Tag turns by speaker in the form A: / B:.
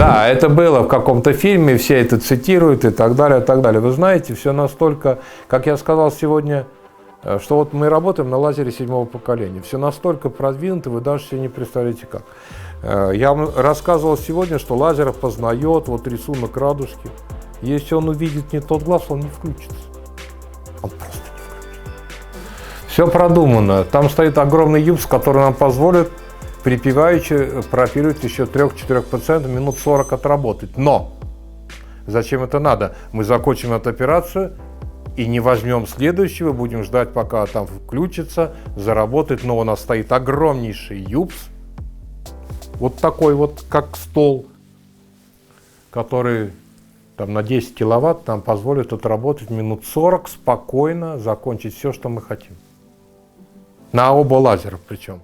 A: Да, это было в каком-то фильме, все это цитируют и так далее, и так далее. Вы знаете, все настолько, как я сказал сегодня, что вот мы работаем на лазере 7-го поколения. Все настолько продвинуто, вы даже себе не представляете как. Я вам рассказывал сегодня, что лазер опознает вот рисунок радужки. Если он увидит не тот глаз, он не включится. Он просто не включится. Все продумано. Там стоит огромный юпс, который нам позволит припеваючи прооперировать еще 3-4% минут 40 отработать. Но зачем это надо? Мы закончим эту операцию и не возьмем следующего, будем ждать, пока там включится, заработает. Но у нас стоит огромнейший юпс, вот такой вот, как стол, который там, на 10 киловатт нам позволит отработать минут 40 спокойно, закончить все, что мы хотим. На оба лазера причем.